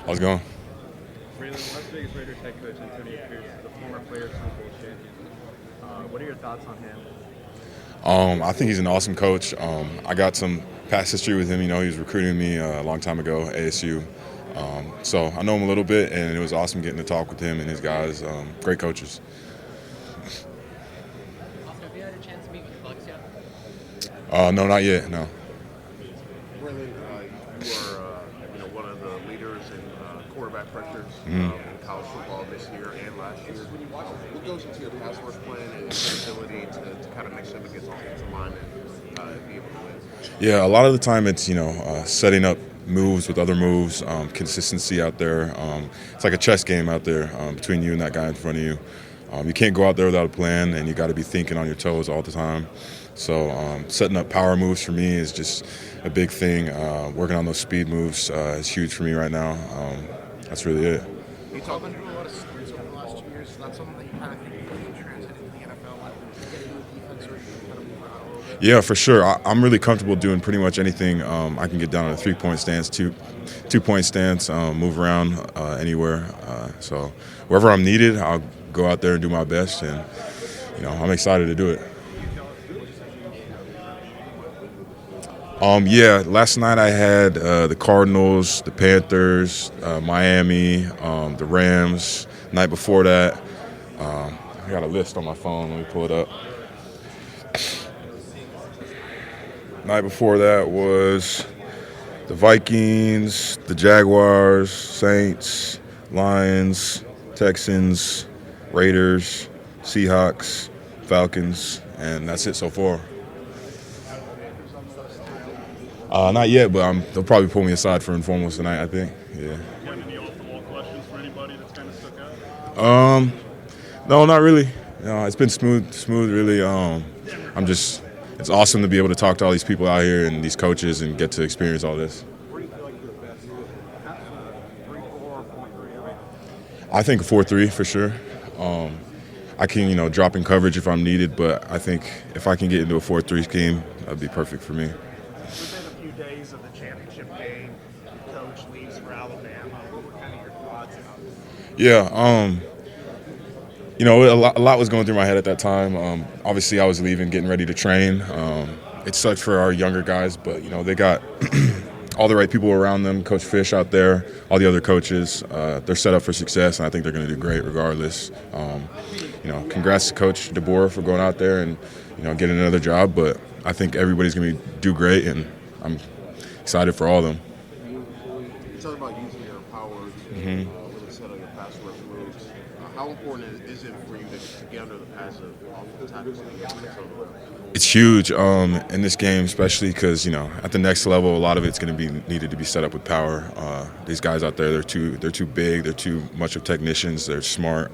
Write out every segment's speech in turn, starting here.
How's it going? Bralen, Las Vegas Raiders head coach Antonio Pierce is a former player Super Bowl champion. What are your thoughts on him? I think he's an awesome coach. I got some past history with him. You know, he was recruiting me a long time ago, ASU. So I know him a little bit, and it was awesome getting to talk with him and his guys. Great coaches. Also, have you had a chance to meet with the Bucks yet? No, not yet. No. Bralen, you are one of the leaders in quarterback pressures Mhm. in college football this year and last year. What goes into your pass rush plan and your ability to kind of mix up against offensive line and be able to win? Yeah, a lot of the time it's setting up moves with other moves, consistency out there. It's like a chess game out there between you and that guy in front of you. You can't go out there without a plan, and you got to be thinking on your toes all the time. So setting up power moves for me is just a big thing. Working on those speed moves is huge for me right now. That's really it. You talked about a lot of stunts over the last 2 years. Is that something that you kind of think you can translate into the NFL, like getting into the defense or kind of move around a little bit? Yeah, for sure. I'm really comfortable doing pretty much anything. I can get down in a 3-point stance, two-point stance, move around anywhere. So wherever I'm needed, I'll go out there and do my best, and I'm excited to do it. Yeah, last night I had the Cardinals, the Panthers, Miami, the Rams. Night before that, I got a list on my phone. Let me pull it up. Night before that was the Vikings, the Jaguars, Saints, Lions, Texans, Raiders, Seahawks, Falcons, and that's it so far. Not yet, but they'll probably pull me aside for informals tonight, I think. Yeah. Got any off-the-wall questions for anybody that's kind of stuck out? No, not really. It's been smooth, really. It's awesome to be able to talk to all these people out here and these coaches and get to experience all this. Where do you feel like you're best? Absolute 3-4, 4-3. I think a 4-3 for sure. I can, drop in coverage if I'm needed, but I think if I can get into a 4-3 scheme, that'd be perfect for me. Within a few days of the championship game, the coach leaves for Alabama. What were kind of your thoughts about this? Yeah, a lot was going through my head at that time. Obviously, I was leaving, getting ready to train. It sucked for our younger guys, but, they got all the right people around them, Coach Fish out there, all the other coaches. They're set up for success, and I think they're going to do great regardless. Congrats to Coach DeBoer for going out there and, getting another job, but I think everybody's going to do great, and I'm excited for all of them. You talk about using your power to really set up your pass rush moves. How important is it for you to get under the passive off the tackles and get to It's huge in this game, especially because at the next level, a lot of it's going to be needed to be set up with power. These guys out there, they're too big, they're too much of technicians, they're smart.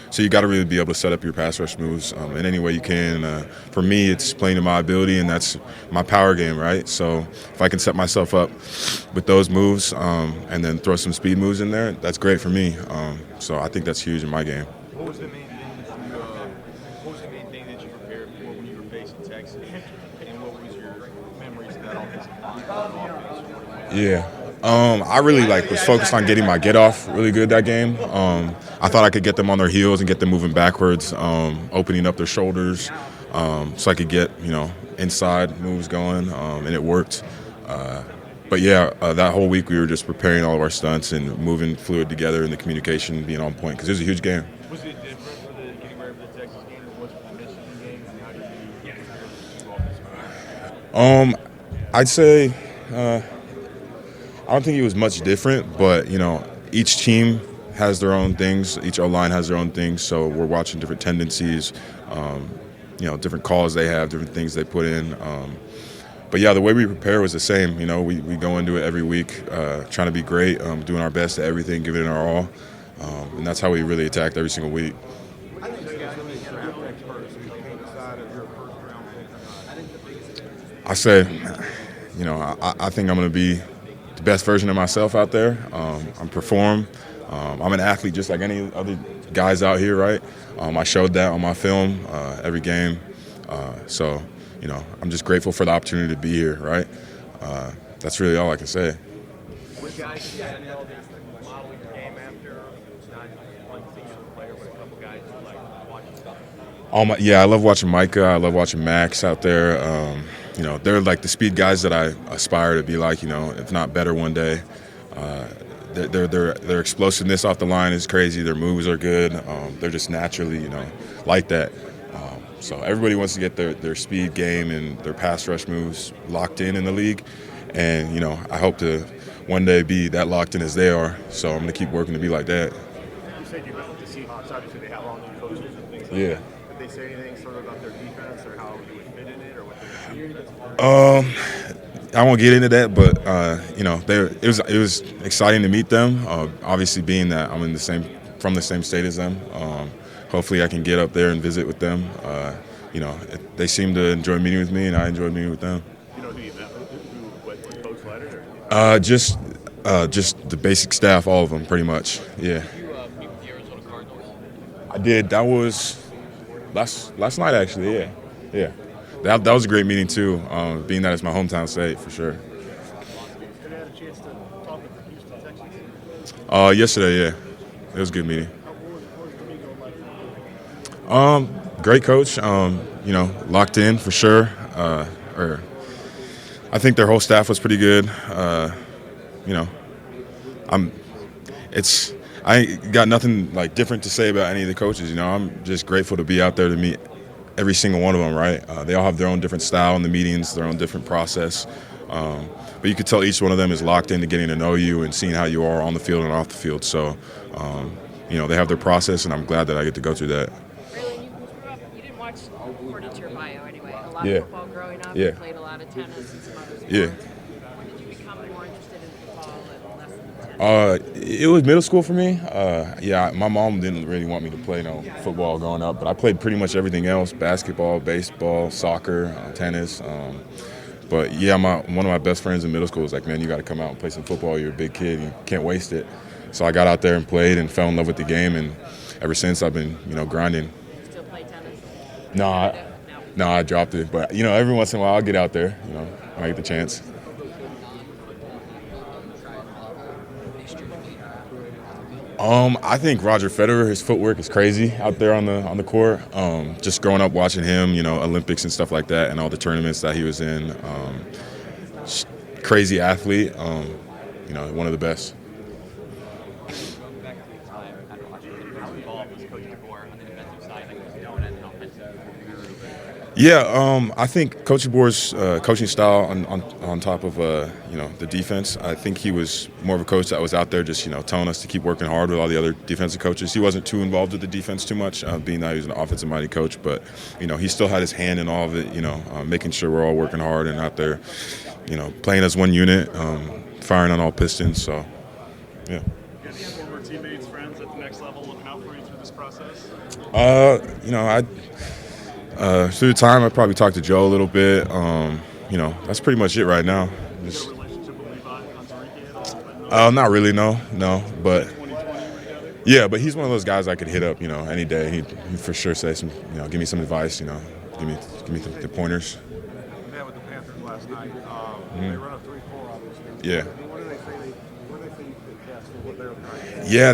So you got to really be able to set up your pass rush moves in any way you can. For me, it's playing to my ability, and that's my power game, right? So if I can set myself up with those moves and then throw some speed moves in there, that's great for me. So I think that's huge in my game. What was the main thing that you prepared for when you were facing Texas? And what was your memories of that offensive line? Yeah. I really was focused on getting my get off really good that game. I thought I could get them on their heels and get them moving backwards, opening up their shoulders, so I could get inside moves going, and it worked. But yeah, that whole week we were just preparing all of our stunts and moving fluid together and the communication being on point because it was a huge game. Was it different for the getting ready for the Texas game than was for the Michigan game? And how did you compare the two offenses? I'd say I don't think it was much different, but each team has their own things. Each O-line has their own things, so we're watching different tendencies, different calls they have, different things they put in. But yeah, the way we prepare was the same. We go into it every week, trying to be great, doing our best at everything, giving it our all, and that's how we really attacked every single week. I said, I think I'm going to be the best version of myself out there. I'm perform. I'm an athlete just like any other guys out here, right? I showed that on my film every game. So I'm just grateful for the opportunity to be here, right? That's really all I can say. With guys, Yeah, I love watching Micah. I love watching Maxx out there. They're like the speed guys that I aspire to be like. If not better one day. Their explosiveness off the line is crazy. Their moves are good. They're just naturally, like that. So everybody wants to get their speed game and their pass rush moves locked in the league. And, I hope to one day be that locked in as they are. So I'm going to keep working to be like that. You said you met with the Seahawks. Obviously, they have all new coaches and things like Yeah. that. Did they say anything sort of about their defense or how you would fit in it or what they I won't get into that, but it was exciting to meet them. Obviously, being that I'm from the same state as them, hopefully I can get up there and visit with them. They seem to enjoy meeting with me, and I enjoy meeting with them. You know who you met with? What coach led it? Just the basic staff, all of them, pretty much. Yeah. Did you meet with the Arizona Cardinals? I did. That was last night, actually. Yeah. That was a great meeting too. Being that it's my hometown state, for sure. Have you had a chance to talk with the Houston Texans? Yesterday, yeah, it was a good meeting. Great coach. Locked in for sure. I think their whole staff was pretty good. I ain't got nothing like different to say about any of the coaches. I'm just grateful to be out there to meet every single one of them, right? They all have their own different style in the meetings, their own different process. But you could tell each one of them is locked into getting to know you and seeing how you are on the field and off the field. So, they have their process, and I'm glad that I get to go through that. Bralen, you didn't watch, according to your bio anyway, a lot Yeah. of football growing up. Yeah. You played a lot of tennis and some other sports. Yeah. When did you become more interested in football and less than tennis? It was middle school for me. My mom didn't really want me to play football growing up, but I played pretty much everything else: basketball, baseball, soccer, tennis. But one of my best friends in middle school was like, "Man, you got to come out and play some football. You're a big kid. You can't waste it." So I got out there and played and fell in love with the game, and ever since I've been, grinding. Still play tennis? No, I dropped it. But every once in a while I'll get out there. When I get the chance. I think Roger Federer, his footwork is crazy out there on the court. Just growing up watching him, Olympics and stuff like that, and all the tournaments that he was in. Crazy athlete. One of the best. Going back to the time, how involved was Coach DeBoer on the defensive side, like was known as an offensive? Yeah, I think Coach DeBoer's coaching style on top of the defense. I think he was more of a coach that was out there just telling us to keep working hard with all the other defensive coaches. He wasn't too involved with the defense too much, being that he was an offensive minded coach. But he still had his hand in all of it. Making sure we're all working hard and out there, playing as one unit, firing on all pistons. So, yeah. You got any former teammates, friends at the next level looking out for you through this process? Through the time, I probably talked to Joe a little bit. That's pretty much it right now. Is there a relationship with Levi Ontariki at all? Not really, no. But 2020 together? yeah, but he's one of those guys I could hit up, any day. He'd for sure say some, give me some advice, give me the pointers. You met with the Panthers last night. They run a 3-4, obviously. Yeah. What do they say you could test for what they're trying? Yeah,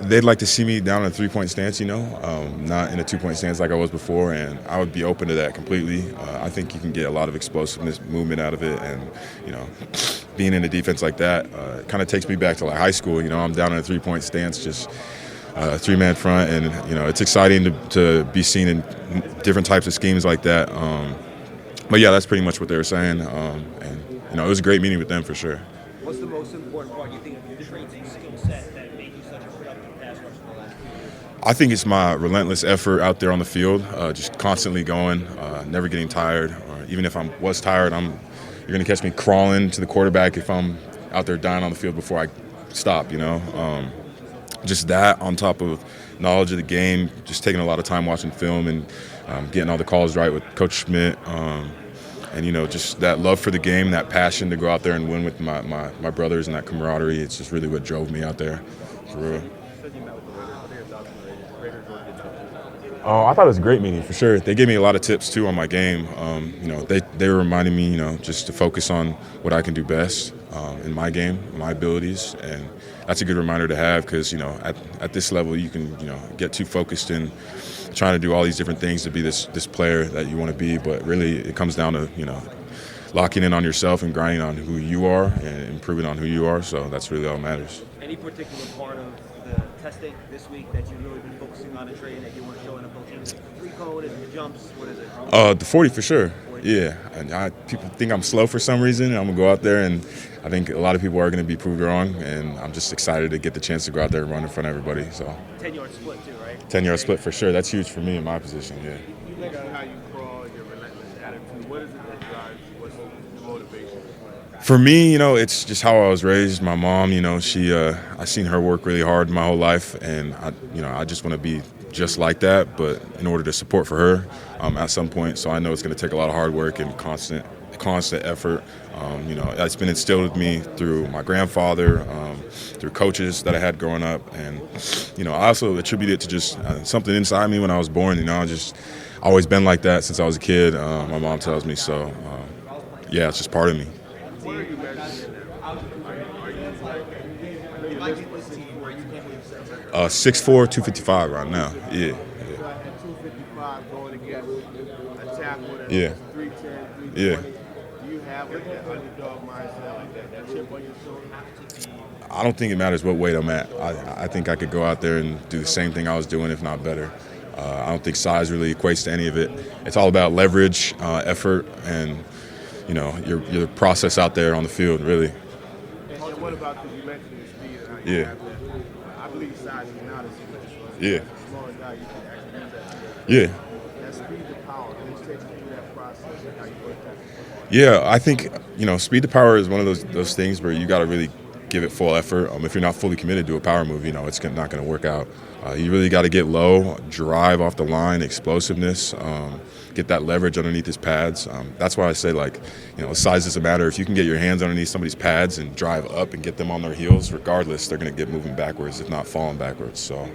they'd like to see me down in a 3-point stance, not in a 2-point stance like I was before, and I would be open to that completely. I think you can get a lot of explosiveness, movement out of it, and being in a defense like that kind of takes me back to like high school. I'm down in a 3-point stance, just a 3-man front, and it's exciting to be seen in different types of schemes like that. But yeah, that's pretty much what they were saying, and it was a great meeting with them for sure. What's the most important part you think of your traits and skill set that made you such a productive pass rusher in the last few years? I think it's my relentless effort out there on the field, just constantly going, never getting tired. Or even if I was tired, you're going to catch me crawling to the quarterback if I'm out there dying on the field before I stop. Just that on top of knowledge of the game, just taking a lot of time watching film and getting all the calls right with Coach Schmidt. And just that love for the game, that passion to go out there and win with my brothers and that camaraderie. It's just really what drove me out there, for real. Oh, I thought it was a great meeting for sure. They gave me a lot of tips too on my game. They were reminding me, just to focus on what I can do best in my game, my abilities, and that's a good reminder to have because at this level you can get too focused in trying to do all these different things to be this player that you want to be. But really, it comes down to locking in on yourself and grinding on who you are and improving on who you are. So that's really all that matters. Any particular part of the testing this week that you've really been focusing on in training that you want to show in a coaching? Is it the 3-cone? Is it the jumps? What is it? The 40 for sure. Yeah, and people think I'm slow for some reason. I'm gonna go out there, and I think a lot of people are gonna be proved wrong. And I'm just excited to get the chance to go out there and run in front of everybody. So 10-yard split too, right? 10-yard split for sure. That's huge for me in my position. Yeah. You mentioned how you crawl, your relentless attitude. What is it that drives you? What's the motivation? For me, it's just how I was raised. My mom, she I seen her work really hard my whole life, and I just want to be just like that, but in order to support for her at some point. So I know it's going to take a lot of hard work and constant effort. It's been instilled with me through my grandfather, through coaches that I had growing up, and I also attribute it to just something inside me when I was born. I just always been like that since I was a kid. My mom tells me so. Yeah, it's just part of me. What are you measuring now? Are you like this team where you can't believe 6'4", 255 right now. Yeah. at 255 going against a tackle that's Yeah. 310, 320. Yeah. Do you have like that underdog mindset, like that chip on your shoulder? I don't think it matters what weight I'm at. I think I could go out there and do the same thing I was doing, if not better. I don't think size really equates to any of it. It's all about leverage, effort, and your process out there on the field, really. And what about you mentioned your speed and how you Yeah. have that? I believe size is not as significant. Yeah. Smaller guy, you can actually use that. Yeah. That speed to power, can you take me through that process and how you work that? Yeah, I think speed to power is one of those things where you got to really give it full effort. If you're not fully committed to a power move, it's not going to work out. You really got to get low, drive off the line, explosiveness, get that leverage underneath his pads. That's why I say size doesn't matter. If you can get your hands underneath somebody's pads and drive up and get them on their heels, regardless, they're going to get moving backwards, if not falling backwards. So.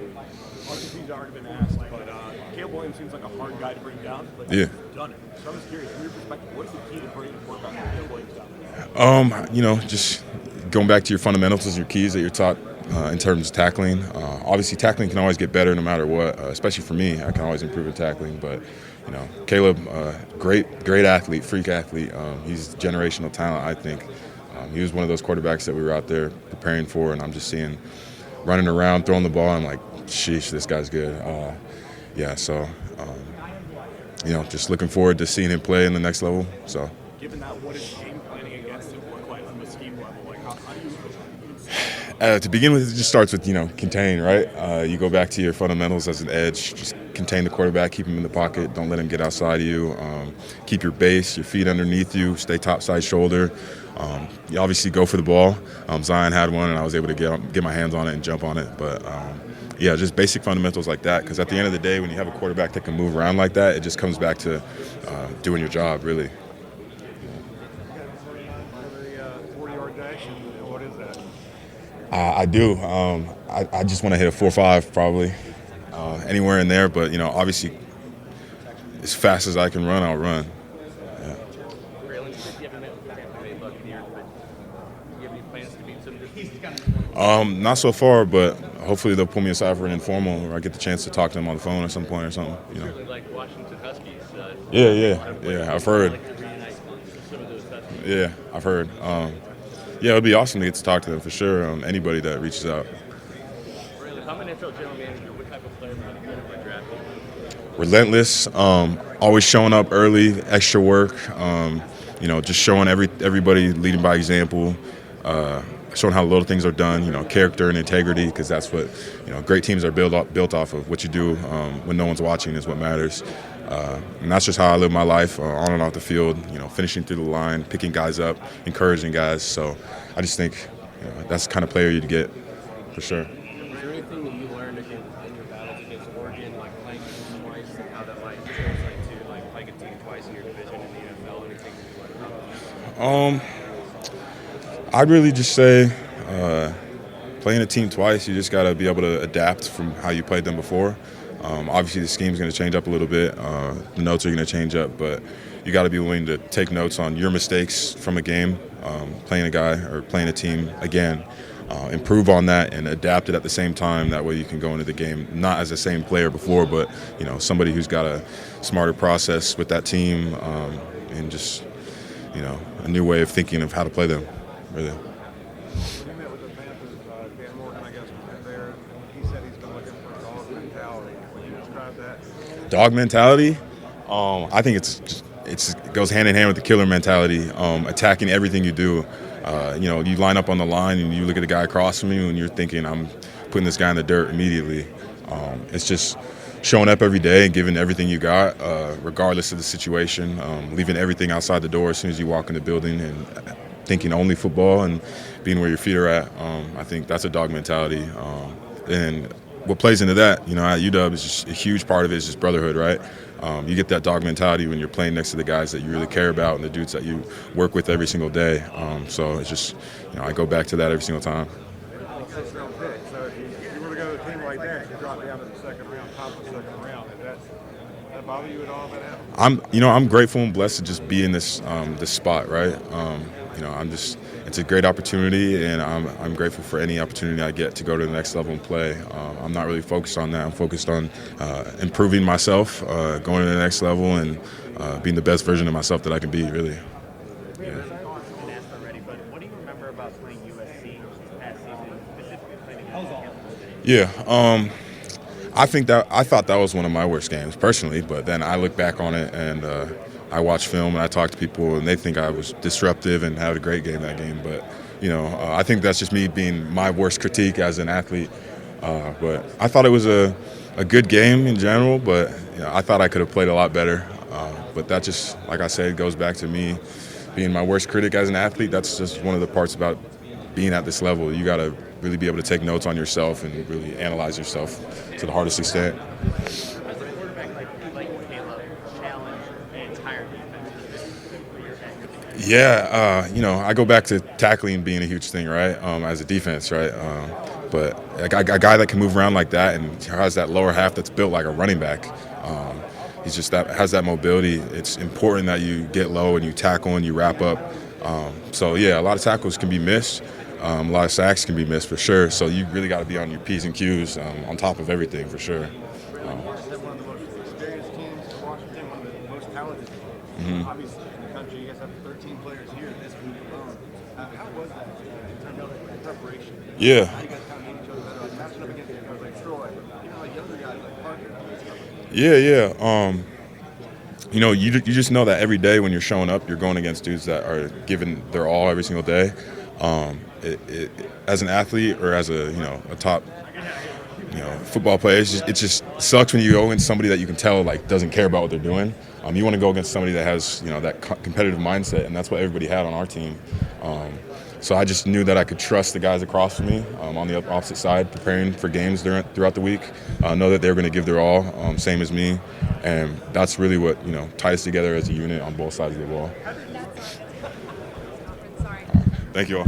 RTP's already been asked, but Caleb Williams seems like a hard guy to bring down, but Yeah. he's done it. So I'm just curious, from your perspective, what is the key to bringing the quarterback from Caleb Williams down? Just going back to your fundamentals and your keys that you're taught in terms of tackling. Obviously, tackling can always get better no matter what, especially for me. I can always improve in tackling, but Caleb, great athlete, freak athlete. He's generational talent, I think. He was one of those quarterbacks that we were out there preparing for, and I'm just seeing running around, throwing the ball. I'm like, sheesh, this guy's good. Just looking forward to seeing him play in the next level. So. Given that, what is game planning against him look like from a scheme level? Like, how do you To begin with, it just starts with, contain, right? You go back to your fundamentals as an edge. Just contain the quarterback, keep him in the pocket, don't let him get outside of you. Keep your base, your feet underneath you, stay topside shoulder. You obviously go for the ball. Zion had one, and I was able to get my hands on it and jump on it. But, just basic fundamentals like that. Because at the end of the day, when you have a quarterback that can move around like that, it just comes back to doing your job, really. the 40-yard dash, and what is that? I do. I just want to hit a 4.5 probably, anywhere in there. But obviously, as fast as I can run, I'll run. Yeah. Bralen Trice, you haven't met with Tampa Bay Buccaneers, but do you have any plans to meet some of the Not so far, but hopefully they'll pull me aside for an informal, or I get the chance to talk to them on the phone at some point or something. Certainly like Washington Huskies. Yeah. I've heard. Like to reunite some of those Huskies. Yeah, I've heard. Yeah, it'd be awesome to get to talk to them for sure. Anybody that reaches out. Bralen, if I'm an NFL general manager, what type of player would I get in my draft? Relentless, always showing up early, extra work, just showing everybody leading by example, showing how little things are done, character and integrity, because that's what, great teams are built off of. What you do when no one's watching is what matters. And that's just how I live my life on and off the field, finishing through the line, picking guys up, encouraging guys. So I just think that's the kind of player you'd get for sure. Is there anything that you learned in your battles against Oregon, like playing them twice, and how that might translate to like playing a team twice in your division in the NFL? Anything that you learned about that? I'd really just say playing a team twice, you just got to be able to adapt from how you played them before. Obviously, the scheme's going to change up a little bit. The notes are going to change up, but you got to be willing to take notes on your mistakes from a game, playing a guy or playing a team again. improve on that and adapt it at the same time. That way you can go into the game not as the same player before, but somebody who's got a smarter process with that team, and just a new way of thinking of how to play them. Really. When you met with the Panthers, Dan Morgan, I guess, was in there, and he said he's been looking for dog mentality. Would you describe that? Dog mentality? I think it goes hand in hand with the killer mentality, attacking everything you do. You line up on the line and you look at the guy across from you and you're thinking, I'm putting this guy in the dirt immediately. It's just showing up every day and giving everything you got, regardless of the situation, leaving everything outside the door as soon as you walk in the building and thinking only football and being where your feet are at. I think that's a dog mentality. And what plays into that, at UW, is just a huge part of it is just brotherhood, right? You get that dog mentality when you're playing next to the guys that you really care about and the dudes that you work with every single day. So it's just, I go back to that every single time. First round pick. So if you were to go to a team like that, you drop down to the second round, top of the second round. Does that bother you at all? I'm grateful and blessed to just be in this spot, right? It's a great opportunity, and I'm grateful for any opportunity I get to go to the next level and play. I'm not really focused on that. I'm focused on improving myself, going to the next level, and being the best version of myself that I can be, really. What do you remember about playing USC past season, specifically playing against Kalen? Yeah, I thought that was one of my worst games personally, but then I look back on it and I watch film and I talk to people and they think I was disruptive and had a great game that game. But I think that's just me being my worst critique as an athlete. But I thought it was a good game in general, but I thought I could have played a lot better. But that just, like I said, goes back to me being my worst critic as an athlete. That's just one of the parts about being at this level. You got to really be able to take notes on yourself and really analyze yourself to the hardest extent. As a quarterback like Caleb, challenge the entire defense. Yeah, I go back to tackling being a huge thing, right? As a defense, right? But a guy that can move around like that and has that lower half that's built like a running back. He's just has that mobility. It's important that you get low and you tackle and you wrap up. So yeah, a lot of tackles can be missed. A lot of sacks can be missed for sure. So you really got to be on your P's and Q's on top of everything for sure. One of the most experienced teams in Washington, one of the most talented teams, obviously, in the country. You guys have 13 players here this week alone. How was that in terms of preparation? Yeah. How you guys kind of made each other better? Like matching up against guys like Troy, even like younger guys like Parker. Yeah. You just know that every day when you're showing up, you're going against dudes that are giving their all every single day. As an athlete or as a top football player, it just sucks when you go against somebody that you can tell like doesn't care about what they're doing. You want to go against somebody that has that competitive mindset, and that's what everybody had on our team. So I just knew that I could trust the guys across from me on the opposite side, preparing for games throughout the week. Know that they were going to give their all, same as me, and that's really what ties us together as a unit on both sides of the ball. Sorry. Thank you all.